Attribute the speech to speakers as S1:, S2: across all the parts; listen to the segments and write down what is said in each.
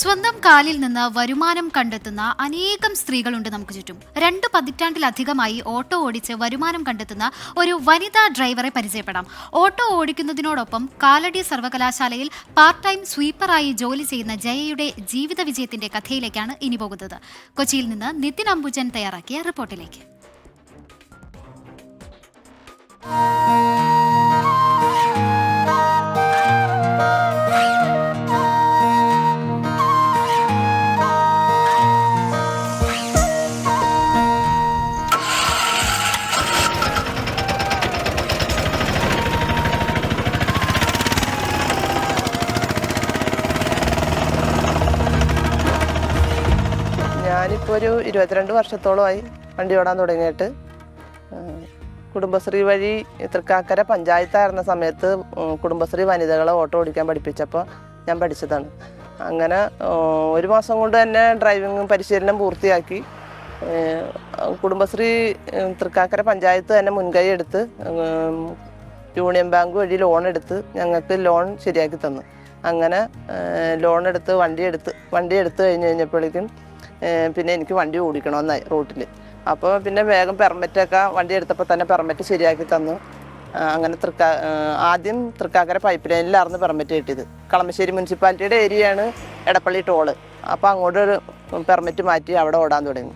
S1: സ്വന്തം കാലിൽ നിന്ന് വരുമാനം കണ്ടെത്തുന്ന അനേകം സ്ത്രീകളുണ്ട് നമുക്ക് ചുറ്റും. 2 പതിറ്റാണ്ടിലധികമായി ഓട്ടോ ഓടിച്ച് വരുമാനം കണ്ടെത്തുന്ന ഒരു വനിതാ ഡ്രൈവറെ പരിചയപ്പെടാം. ഓട്ടോ ഓടിക്കുന്നതിനോടൊപ്പം കാലടി സർവകലാശാലയിൽ പാർട്ട് ടൈം സ്വീപ്പറായി ജോലി ചെയ്യുന്ന ജയയുടെ ജീവിത വിജയത്തിന്റെ കഥയിലേക്കാണ് ഇനി പോകുന്നത്. കൊച്ചിയിൽ നിന്ന് നിതിൻ അംബുജൻ തയ്യാറാക്കിയ റിപ്പോർട്ടിലേക്ക്.
S2: ഞാനിപ്പോൾ ഒരു 22 വർഷത്തോളമായി വണ്ടി ഓടാൻ തുടങ്ങിയിട്ട്. കുടുംബശ്രീ വഴി തൃക്കാക്കര പഞ്ചായത്തായിരുന്ന സമയത്ത് കുടുംബശ്രീ വനിതകളെ ഓട്ടോ ഓടിക്കാൻ പഠിപ്പിച്ചപ്പോൾ ഞാൻ പഠിച്ചതാണ്. അങ്ങനെ 1 മാസം കൊണ്ട് തന്നെ ഡ്രൈവിംഗ് പരിശീലനം പൂർത്തിയാക്കി. കുടുംബശ്രീ തൃക്കാക്കര പഞ്ചായത്ത് തന്നെ മുൻകൈ എടുത്ത് യൂണിയൻ ബാങ്ക് വഴി ലോൺ എടുത്ത് ഞങ്ങൾക്ക് ലോൺ ശരിയാക്കി തന്നു. അങ്ങനെ ലോൺ എടുത്ത് വണ്ടി എടുത്ത് കഴിഞ്ഞപ്പോഴേക്കും പിന്നെ എനിക്ക് വണ്ടി ഓടിക്കണമെന്നായി റൂട്ടിൽ. അപ്പോൾ പിന്നെ വേഗം പെർമിറ്റൊക്കെ വണ്ടി എടുത്തപ്പോൾ തന്നെ പെർമിറ്റ് ശരിയാക്കി തന്നു. അങ്ങനെ ആദ്യം തൃക്കാക്കര പൈപ്പ് ലൈനിലായിരുന്നു പെർമിറ്റ് കിട്ടിയത്. കളമശ്ശേരി മുനിസിപ്പാലിറ്റിയുടെ ഏരിയയാണ് എടപ്പള്ളി ടോള്. അപ്പോൾ അങ്ങോട്ടൊരു പെർമിറ്റ് മാറ്റി അവിടെ ഓടാൻ തുടങ്ങി.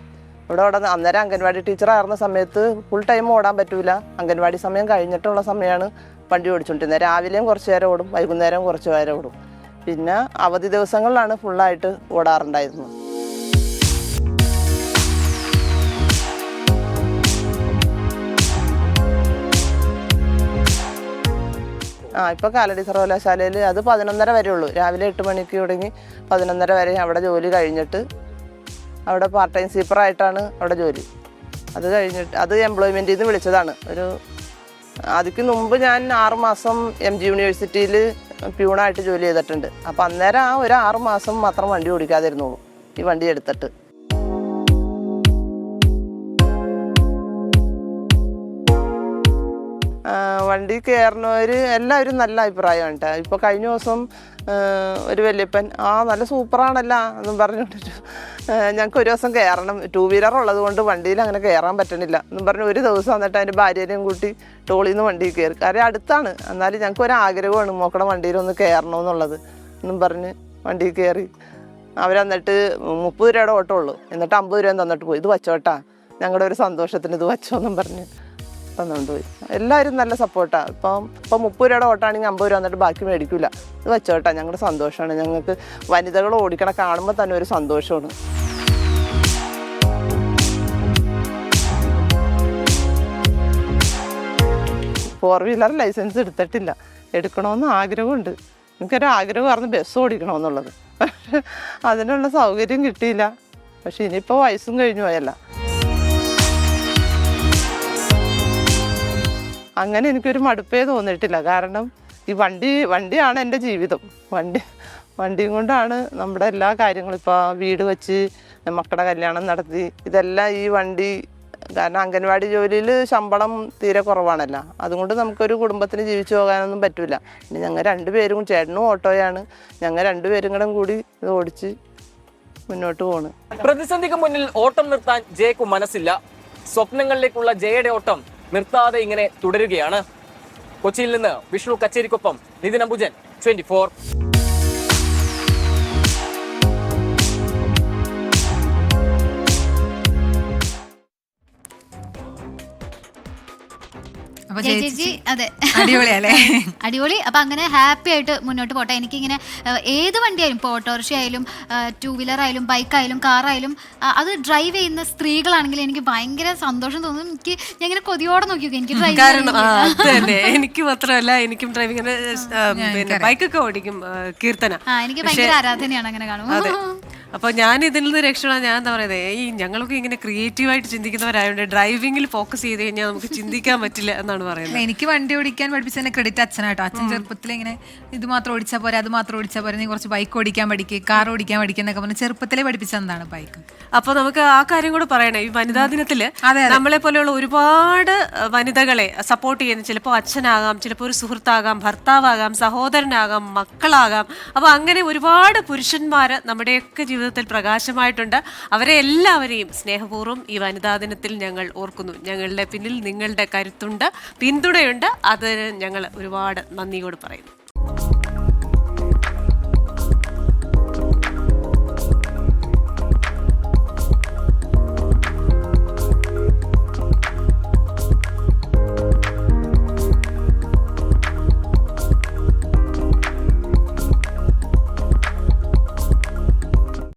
S2: അന്നേരം അംഗൻവാടി ടീച്ചറായിരുന്ന സമയത്ത് ഫുൾ ടൈം ഓടാൻ പറ്റൂല. അംഗൻവാടി സമയം കഴിഞ്ഞിട്ടുള്ള സമയമാണ് വണ്ടി ഓടിച്ചുകൊണ്ടിരുന്നത്. രാവിലെയും കുറച്ച് നേരം ഓടും, വൈകുന്നേരം കുറച്ച് നേരം ഓടും. പിന്നെ അവധി ദിവസങ്ങളിലാണ് ഫുള്ളായിട്ട് ഓടാറുണ്ടായിരുന്നത്. ഇപ്പോൾ കാലടി സർവകലാശാലയിൽ അത് 11:30 വരെ ഉള്ളൂ. രാവിലെ 8 മണിക്ക് തുടങ്ങി 11:30 വരെ അവിടെ ജോലി കഴിഞ്ഞിട്ട് അവിടെ പാർട്ട് ടൈം സ്വീപ്പറായിട്ടാണ് അവിടെ ജോലി. അത് കഴിഞ്ഞിട്ട് അത് എംപ്ലോയ്മെൻറ്റിൽ നിന്ന് വിളിച്ചതാണ്. അതിക്ക് മുമ്പ് ഞാൻ 6 മാസം MG യൂണിവേഴ്സിറ്റിയിൽ പ്യൂണായിട്ട് ജോലി ചെയ്തിട്ടുണ്ട്. അപ്പോൾ അന്നേരം ഒരു 6 മാസം മാത്രം വണ്ടി ഓടിക്കാതിരുന്നുള്ളൂ ഈ വണ്ടി എടുത്തിട്ട്. വണ്ടി കയറുന്നവർ എല്ലാവരും നല്ല അഭിപ്രായമാണ് കേട്ടോ. ഇപ്പോൾ കഴിഞ്ഞ ദിവസം ഒരു വല്യപ്പൻ നല്ല സൂപ്പറാണല്ലോ എന്നും പറഞ്ഞിട്ട് ഞങ്ങൾക്ക് ഒരു ദിവസം കയറണം, 2 വീലർ ഉള്ളത് കൊണ്ട് വണ്ടിയിൽ അങ്ങനെ കയറാൻ പറ്റണില്ല എന്നും പറഞ്ഞ് ഒരു ദിവസം വന്നിട്ട് അതിൻ്റെ ഭാര്യനെയും കൂട്ടി ടോളിൽ നിന്ന് വണ്ടിയിൽ കയറി. കാര്യം അടുത്താണ്, എന്നാലും ഞങ്ങൾക്ക് ഒരു ആഗ്രഹമാണ് മോക്കടെ വണ്ടിയിലൊന്ന് കയറണമെന്നുള്ളത് എന്നും പറഞ്ഞ് വണ്ടിയിൽ കയറി. അവരെന്നിട്ട് 30 രൂപയുടെ ഓട്ടോ ഉള്ളൂ, എന്നിട്ട് 50 രൂപ തന്നിട്ട് പോയി. ഇത് വച്ചോട്ടാ, ഞങ്ങളുടെ ഒരു സന്തോഷത്തിന് ഇത് വച്ചോന്നും പറഞ്ഞ് തന്നുകൊണ്ട് പോയി. എല്ലാവരും നല്ല സപ്പോർട്ടാണ്. ഇപ്പം 30 രൂപയുടെ ഓട്ടാണെങ്കിൽ 50 രൂപ എന്നിട്ട് ബാക്കി മേടിക്കില്ല. ഇത് വെച്ചോട്ടാ, ഞങ്ങളുടെ സന്തോഷമാണ്. ഞങ്ങൾക്ക് വനിതകൾ ഓടിക്കണ കാണുമ്പോൾ തന്നെ ഒരു സന്തോഷമാണ്. ഫോർ വീലർ ലൈസൻസ് എടുത്തിട്ടില്ല, എടുക്കണമെന്ന് ആഗ്രഹമുണ്ട്. എനിക്കൊരു ആഗ്രഹമായിരുന്നു ബസ് ഓടിക്കണമെന്നുള്ളത്. പക്ഷെ അതിനുള്ള സൗകര്യം കിട്ടിയില്ല. പക്ഷെ ഇനിയിപ്പോൾ വയസ്സും കഴിഞ്ഞു പോയല്ല. അങ്ങനെ എനിക്കൊരു മടുപ്പേ തോന്നിയിട്ടില്ല. കാരണം ഈ വണ്ടിയാണ് എൻ്റെ ജീവിതം. വണ്ടിയും കൊണ്ടാണ് നമ്മുടെ എല്ലാ കാര്യങ്ങളും. ഇപ്പോൾ വീട് വെച്ച് മക്കളുടെ കല്യാണം നടത്തി, ഇതെല്ലാം ഈ വണ്ടി. കാരണം അംഗൻവാടി ജോലിയിൽ ശമ്പളം തീരെ കുറവാണല്ലോ, അതുകൊണ്ട് നമുക്കൊരു കുടുംബത്തിന് ജീവിച്ചു പോകാനൊന്നും പറ്റില്ല. പിന്നെ ഞങ്ങൾ 2 പേരും, ചേട്ടനും ഓട്ടോയാണ്, ഞങ്ങൾ 2 പേരും കൂടി ഇത് ഓടിച്ച് മുന്നോട്ട് പോണ്.
S3: പ്രതിസന്ധിക്ക് മുന്നിൽ ഓട്ടം നിർത്താൻ ജയക്ക് മനസ്സില്ല. സ്വപ്നങ്ങളിലേക്കുള്ള ജയയുടെ ഓട്ടം നിർത്താതെ ഇങ്ങനെ തുടരുകയാണ്. കൊച്ചിയിൽ നിന്ന് വിഷ്ണു കച്ചേരിക്കൊപ്പം നിതിൻ അംബുജൻ, 24.
S1: അടിപൊളി. അപ്പൊ അങ്ങനെ ഹാപ്പി ആയിട്ട് മുന്നോട്ട് പോട്ടെ. എനിക്കിങ്ങനെ ഏത് വണ്ടിയായാലും, ഇപ്പോൾ ഓട്ടോറിക്ഷ ആയാലും 2 വീലർ ആയാലും ബൈക്കായാലും കാറായാലും അത് ഡ്രൈവ് ചെയ്യുന്ന സ്ത്രീകളാണെങ്കിൽ എനിക്ക് ഭയങ്കര സന്തോഷം തോന്നും. ഞാൻ ഇങ്ങനെ കൊതിയോടെ നോക്കി എനിക്ക്
S4: ഡ്രൈവ്. എനിക്ക് മാത്രമല്ല, എനിക്കും ഡ്രൈവിംഗ് ബൈക്കൊക്കെ ഓടിക്കും കീർത്തന.
S1: എനിക്ക് ഭയങ്കര ആരാധനയാണ് അങ്ങനെ കാണുമ്പോൾ.
S4: അപ്പൊ ഞാൻ ഇതിൽ നിന്ന് രക്ഷപ്പെടാൻ ഞാൻ എന്താ പറയുന്നത്, ഈ ഞങ്ങളൊക്കെ ഇങ്ങനെ ക്രിയേറ്റീവായിട്ട് ചിന്തിക്കുന്നവരായതുകൊണ്ട് ഡ്രൈവിംഗിൽ ഫോക്കസ് ചെയ്ത് കഴിഞ്ഞാൽ നമുക്ക് ചിന്തിക്കാൻ പറ്റില്ല എന്നാണ് പറയുന്നത്.
S5: എനിക്ക് വണ്ടി ഓടിക്കാൻ പഠിപ്പിച്ചതിന്റെ ക്രെഡിറ്റ് അച്ഛനാട്ടോ. അച്ഛൻ ചെറുപ്പത്തിൽ ഇങ്ങനെ ഇത് മാത്രം ഓടിച്ചാൽ പോരെ, അത് മാത്രം ഓടിച്ചാൽ പോരെ, നീ കുറച്ച് ബൈക്ക് ഓടിക്കാൻ പഠിക്കുക, കാർ ഓടിക്കാൻ പഠിക്കുക എന്നൊക്കെ പറഞ്ഞ് ചെറുപ്പത്തിലേ പഠിപ്പിച്ചതാണ് ബൈക്ക്.
S4: അപ്പൊ നമുക്ക് ആ കാര്യം കൂടെ പറയണേ. ഈ വനിതാ ദിനത്തില് നമ്മളെ പോലെയുള്ള ഒരുപാട് വനിതകളെ സപ്പോർട്ട് ചെയ്യുന്ന, ചിലപ്പോൾ അച്ഛനാകാം, ചിലപ്പോൾ ഒരു സുഹൃത്താകാം, ഭർത്താവാകാം, സഹോദരനാകാം, മക്കളാകാം. അപ്പൊ അങ്ങനെ ഒരുപാട് പുരുഷന്മാര് നമ്മുടെയൊക്കെ ജീവിതത്തിൽ പ്രകാശമായിട്ടുണ്ട്. അവരെ എല്ലാവരെയും സ്നേഹപൂർവ്വം ഈ വനിതാ ദിനത്തിൽ ഞങ്ങൾ ഓർക്കുന്നു. ഞങ്ങളുടെ പിന്നിൽ നിങ്ങളുടെ കരുത്തുണ്ട്, പിന്തുണയുണ്ട്. അതിന് ഞങ്ങൾ ഒരുപാട് നന്ദിയോട് പറയുന്നു.